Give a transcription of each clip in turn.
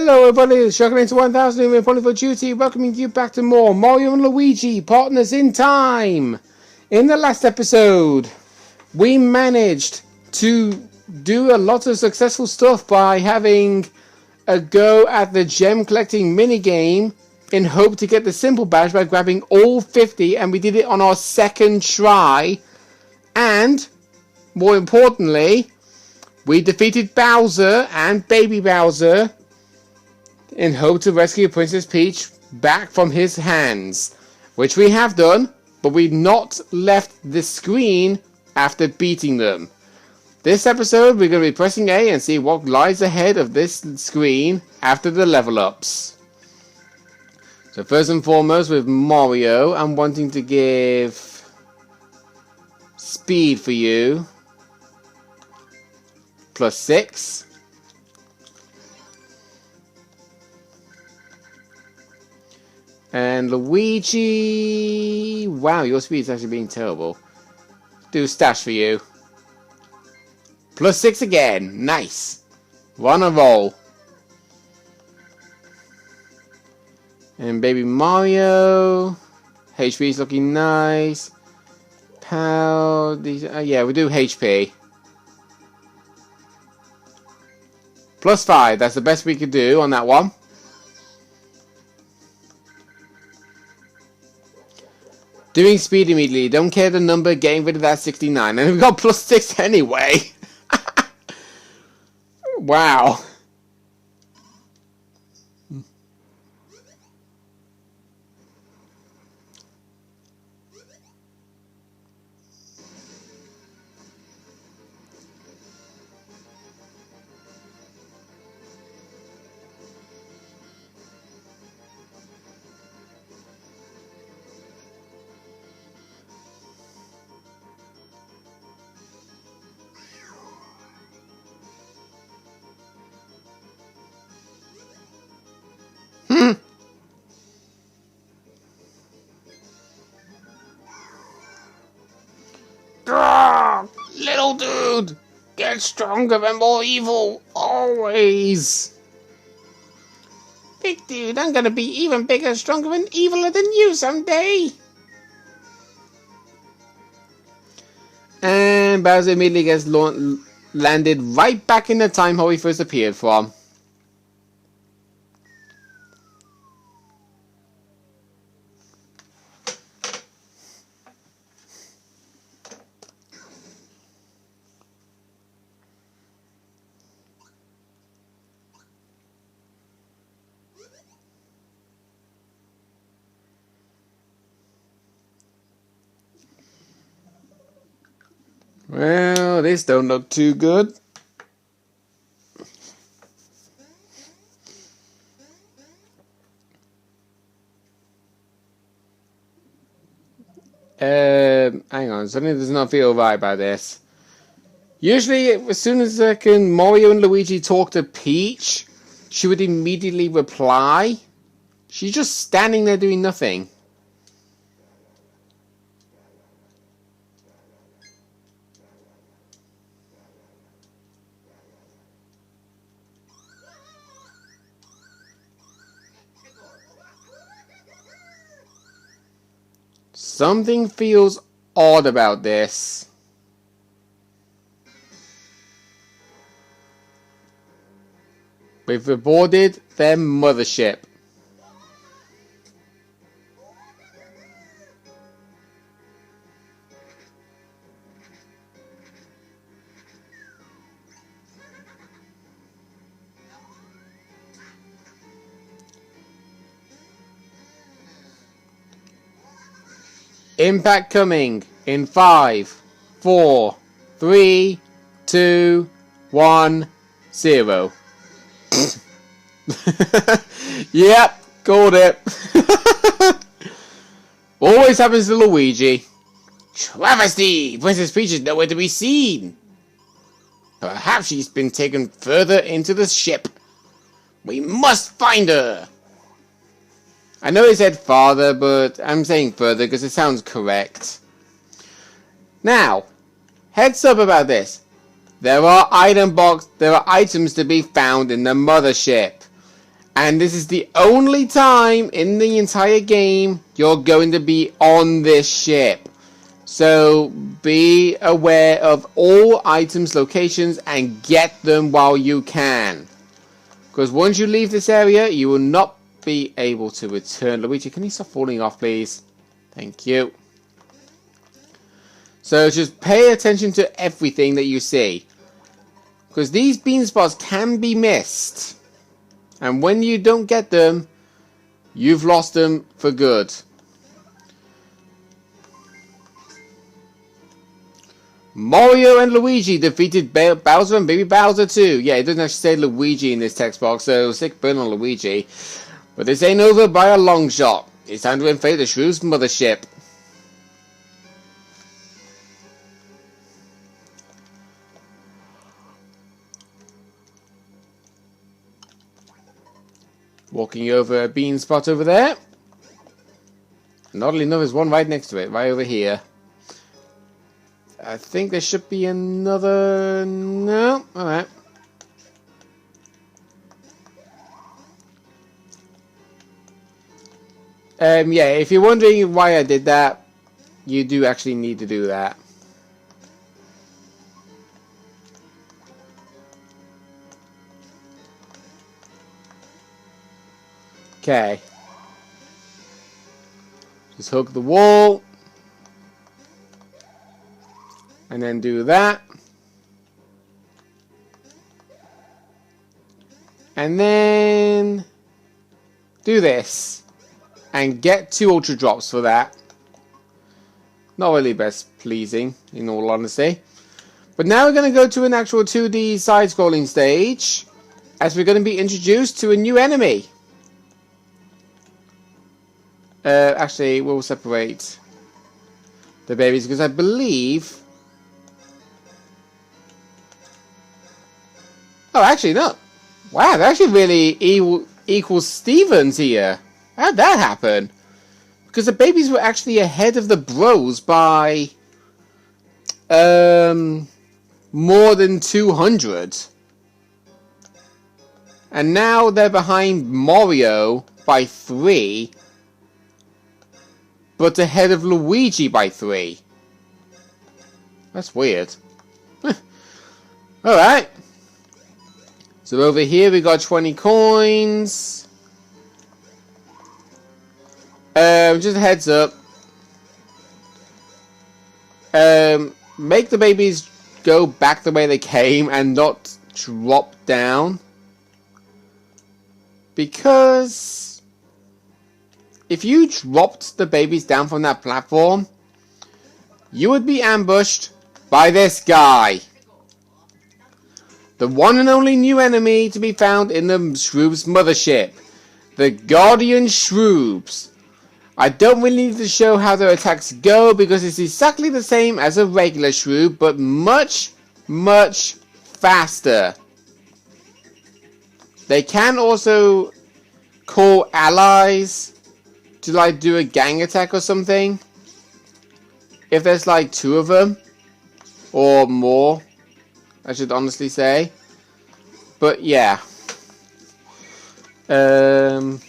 Hello everybody, it's Shuckling into 1000 and we're pulling for duty, welcoming you back to more Mario and Luigi, Partners in Time. In the last episode, we managed to do a lot of successful stuff by having a go at the gem collecting minigame in hope to get the simple badge by grabbing all 50, and we did it on our second try. And, more importantly, we defeated Bowser and Baby Bowser in hope to rescue Princess Peach back from his hands, which we have done, but we've not left the screen after beating them. This episode we're going to be pressing A and see what lies ahead of this screen after the level ups. So first and foremost with Mario, I'm wanting to give speed for you +6. And Luigi, wow, your speed is actually being terrible. Do stash for you. +6 again, nice. We're on a roll. And Baby Mario, HP is looking nice. Pow, yeah, we do HP. +5, that's the best we could do on that one. Doing speed immediately, don't care the number, getting rid of that 69. And we've got +6 anyway. Wow. Little dude, get stronger and more evil, always. Big dude, I'm gonna be even bigger, stronger, and eviler than you someday. And Bowser immediately gets landed right back in the time hole he first appeared from. Well, this don't look too good. Hang on, something does not feel right about this. Usually, as soon as Mario and Luigi talk to Peach, she would immediately reply. She's just standing there doing nothing. Something feels odd about this. We've boarded their mothership. Impact coming in 5, 4, 3, 2, 1, 0. Yep, called it. Always happens to Luigi. Travesty! Princess Peach is nowhere to be seen. Perhaps she's been taken further into the ship. We must find her. I know it said farther, but I'm saying further because it sounds correct. Now, heads up about this. There are items to be found in the mothership. And this is the only time in the entire game you're going to be on this ship. So be aware of all items, locations, and get them while you can. Because once you leave this area, you will not be able to return. Luigi, can you stop falling off, please? Thank you. So just pay attention to everything that you see. Because these bean spots can be missed. And when you don't get them, you've lost them for good. Mario and Luigi defeated Bowser and Baby Bowser too. Yeah, it doesn't actually say Luigi in this text box, so sick burn on Luigi. But this ain't over by a long shot. It's time to invade the Shroob's mothership. Walking over a bean spot over there. And oddly enough, there's one right next to it, right over here. I think there should be another... No? Alright. Yeah, if you're wondering why I did that, you do actually need to do that. Okay. Just hook the wall. And then do that. And then do this. And get 2 ultra drops for that. Not really best pleasing, in all honesty. But now we're going to go to an actual 2D side-scrolling stage. As we're going to be introduced to a new enemy. Actually, we'll separate the babies because I believe... Oh, actually, no. Wow, they're actually really equal Stevens here. How'd that happen? Because the babies were actually ahead of the bros by... more than 200. And now they're behind Mario by 3. But ahead of Luigi by 3. That's weird. Alright. So over here we got 20 coins. Just a heads up. Make the babies go back the way they came and not drop down. Because if you dropped the babies down from that platform, you would be ambushed by this guy. The one and only new enemy to be found in the Shroob's mothership. The Guardian Shroobs. I don't really need to show how their attacks go because it's exactly the same as a regular Shroob, but much, much faster. They can also call allies to like do a gang attack or something. If there's like 2 of them. Or more. I should honestly say. But yeah. Do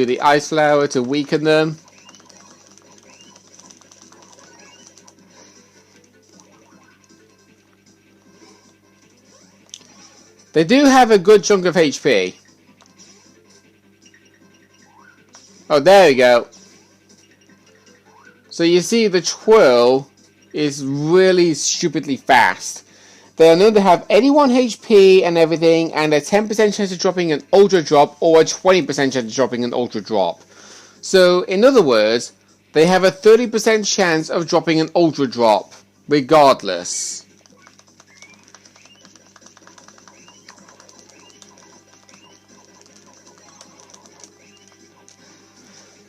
the ice flower to weaken them. They do have a good chunk of HP. Oh, there we go. So you see the twirl is really stupidly fast. They are known to have 81 HP and everything, and a 10% chance of dropping an ultra drop or a 20% chance of dropping an ultra drop. So, in other words, they have a 30% chance of dropping an ultra drop, regardless.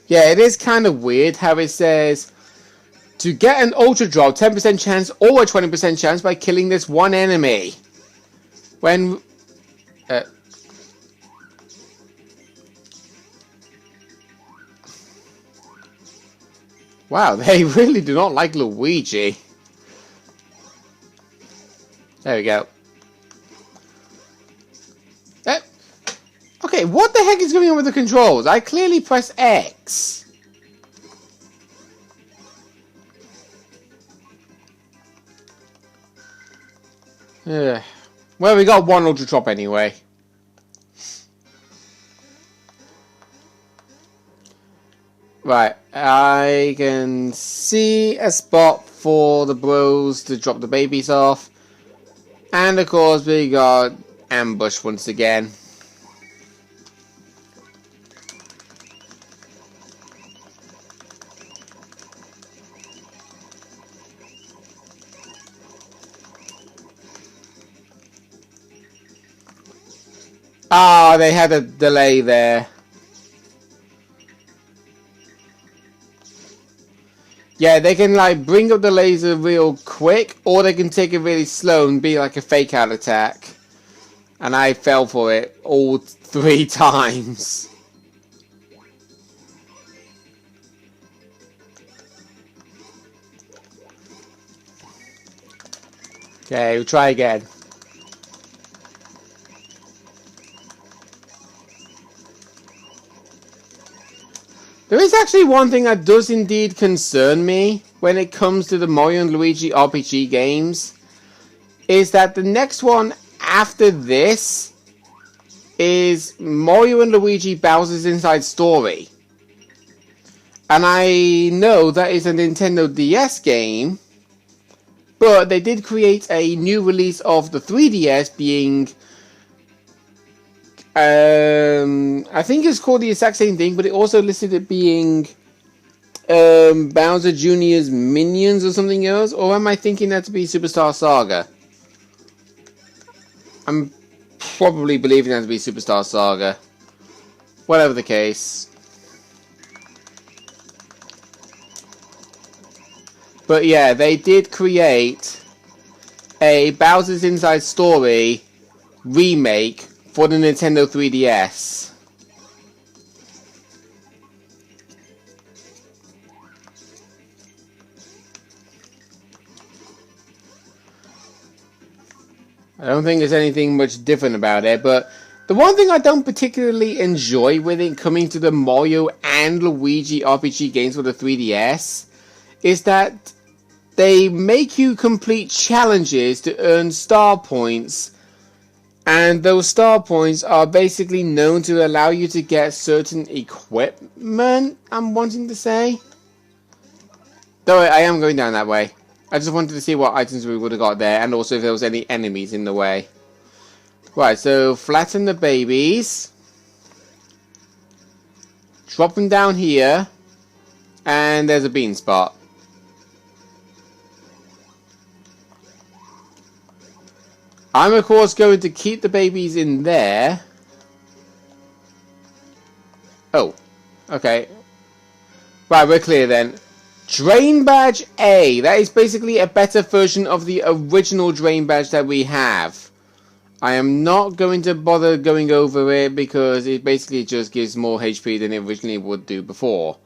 Yeah, it is kind of weird how it says to get an ultra drop, 10% chance or a 20% chance by killing this one enemy. When... wow, they really do not like Luigi. There we go. Okay, what the heck is going on with the controls? I clearly pressed X. Well, we got one Ultra Drop anyway. Right, I can see a spot for the bros to drop the babies off. And of course we got ambush once again. Ah, they had a delay there. Yeah, they can like bring up the laser real quick, or they can take it really slow and be like a fake out attack. And I fell for it all 3 times. Okay, we'll try again. There is actually one thing that does indeed concern me when it comes to the Mario and Luigi RPG games, is that the next one after this is Mario and Luigi Bowser's Inside Story. And I know that is a Nintendo DS game, but they did create a new release of the 3DS being... I think it's called the exact same thing, but it also listed it being Bowser Jr.'s Minions or something else. Or am I thinking that to be Superstar Saga? I'm probably believing that to be Superstar Saga. Whatever the case. But yeah, they did create a Bowser's Inside Story remake for the Nintendo 3DS. I don't think there's anything much different about it, but the one thing I don't particularly enjoy with it coming to the Mario and Luigi RPG games for the 3DS is that they make you complete challenges to earn star points. And those star points are basically known to allow you to get certain equipment, I'm wanting to say. Though I am going down that way. I just wanted to see what items we would have got there, and also if there was any enemies in the way. Right, so flatten the babies. Drop them down here. And there's a bean spot. I'm of course going to keep the babies in there. Oh, okay. Right, we're clear then. Drain Badge A. That is basically a better version of the original Drain Badge that we have. I am not going to bother going over it because it basically just gives more HP than it originally would do before.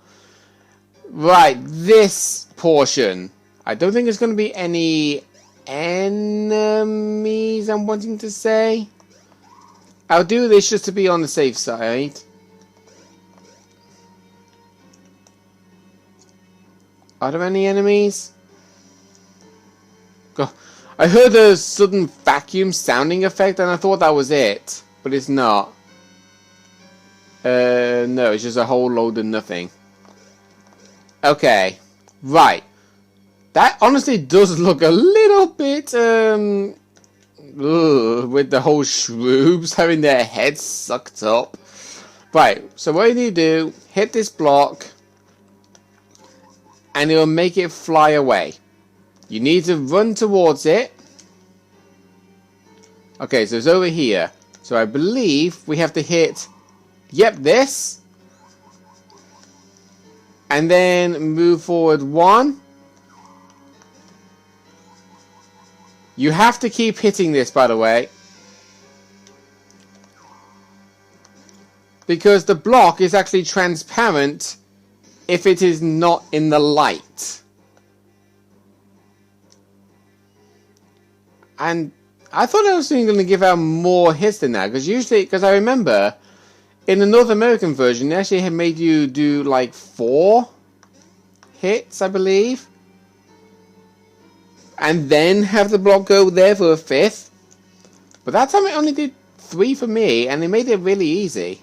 Right, this portion. I don't think there's going to be any enemies, I'm wanting to say. I'll do this just to be on the safe side. Are there any enemies? God, I heard a sudden vacuum sounding effect and I thought that was it, but it's not. No, it's just a whole load of nothing. Okay, right. That honestly does look a little bit, with the whole shroobs having their heads sucked up. Right, so what you do, hit this block, and it'll make it fly away. You need to run towards it. Okay, so it's over here. So I believe we have to hit, yep, this. And then move forward 1. You have to keep hitting this, by the way. Because the block is actually transparent if it is not in the light. And I thought I was going to give out more hits than that. Because usually, because I remember In the North American version, they actually had made you do like 4 hits, I believe. And then have the block go there for a 5th. But that time it only did 3 for me, and they made it really easy.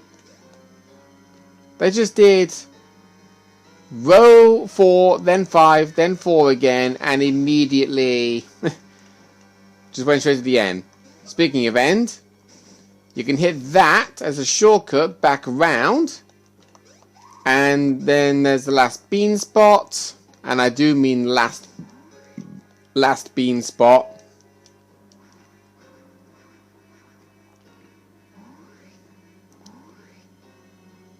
They just did row 4, then 5, then 4 again, and immediately just went straight to the end. Speaking of end, you can hit that as a shortcut back around, and then there's the last bean spot, and I do mean last bean spot.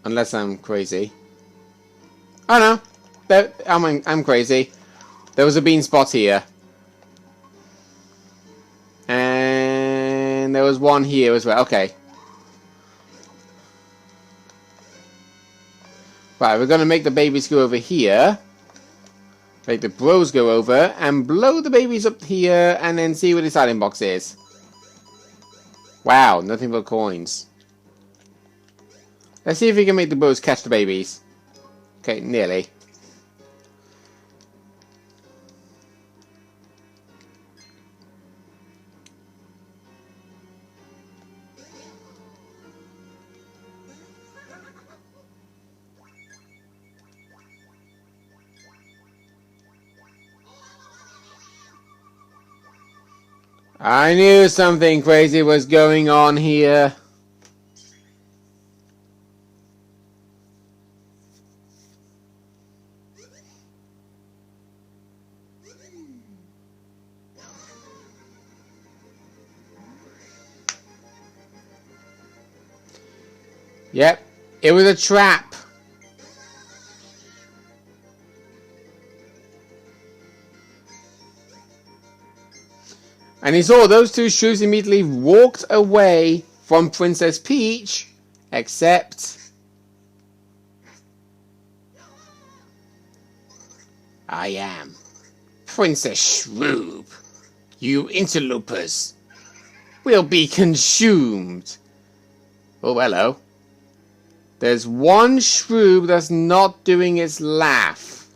Unless I'm crazy. Oh no, I'm crazy. There was a bean spot here. And there was one here as well. Okay. Right, we're going to make the babies go over here. Make the bros go over. And blow the babies up here. And then see what the hiding box is. Wow, nothing but coins. Let's see if we can make the bros catch the babies. Okay, nearly. I knew something crazy was going on here. Yep, it was a trap. And he saw those 2 shrews immediately walked away from Princess Peach, except I am Princess Shroob. You interlopers will be consumed. Oh, hello. There's one shroob that's not doing its laugh.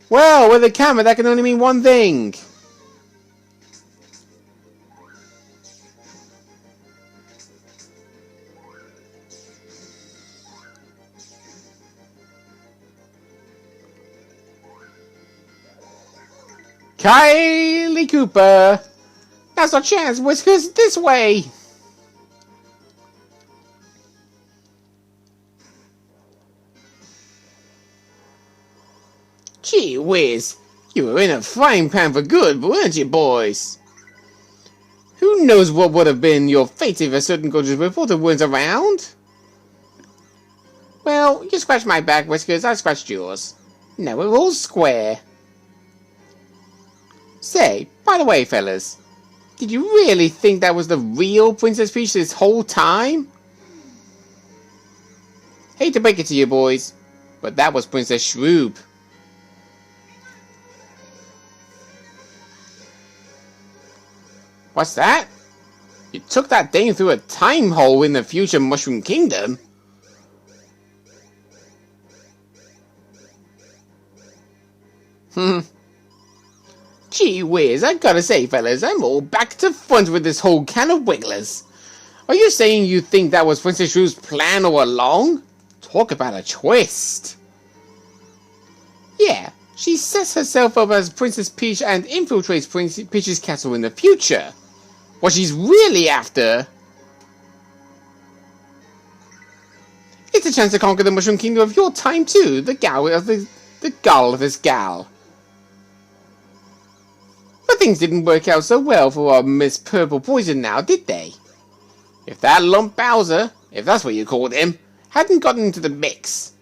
Well, with a camera, that can only mean one thing. Kylie Cooper! Now's our chance, Whiskers, this way! Gee whiz, you were in a frying pan for good, weren't you, boys? Who knows what would have been your fate if a certain gorgeous reporter weren't around? Well, you scratched my back, Whiskers, I scratched yours. Now we're all square. Say, by the way, fellas, did you really think that was the real Princess Peach this whole time? Hate to break it to you, boys, but that was Princess Shroob. What's that? You took that thing through a time hole in the future Mushroom Kingdom? Gee whiz, I gotta say, fellas, I'm all back to front with this whole can of wigglers. Are you saying you think that was Princess Shroob's plan all along? Talk about a twist. Yeah, she sets herself up as Princess Peach and infiltrates Princess Peach's castle in the future. What she's really after is a chance to conquer the Mushroom Kingdom of your time too, the gull of this gal. But things didn't work out so well for our Miss Purple Poison now, did they? If that lump Bowser, if that's what you called him, hadn't gotten into the mix.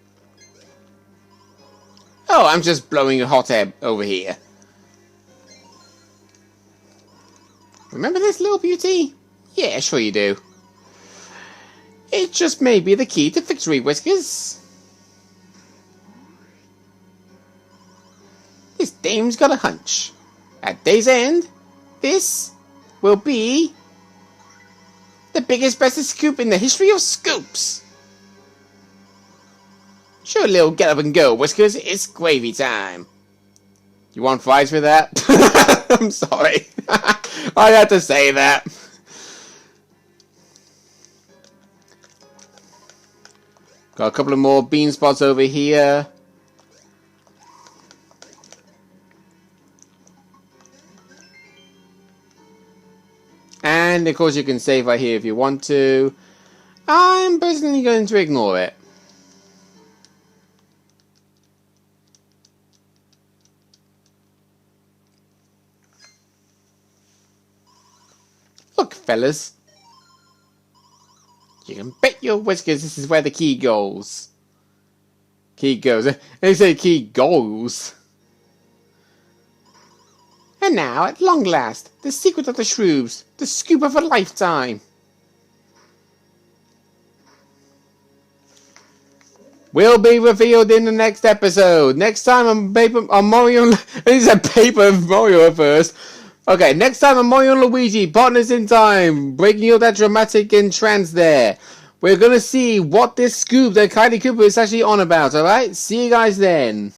Oh, I'm just blowing a hot air over here. Remember this little beauty? Yeah, sure you do. It just may be the key to victory, Whiskers. This dame's got a hunch. At day's end, this will be the biggest, bestest scoop in the history of scoops. Sure, little get up and go, Whiskers. It's gravy time. You want fries for that? I'm sorry. I had to say that. Got a couple of more bean spots over here. And of course you can save right here if you want to. I'm personally going to ignore it. Look, fellas. You can bet your whiskers this is where the key goes. Key goes. They say key goes. And now, at long last, the secret of the shroobs. The scoop of a lifetime. Will be revealed in the next episode. Next time on Mario... This is a paper Mario first. Okay, next time on Mario and Luigi, Partners in Time, breaking all that dramatic entrance there. We're going to see what this scoop that Kylie Cooper is actually on about, alright? See you guys then.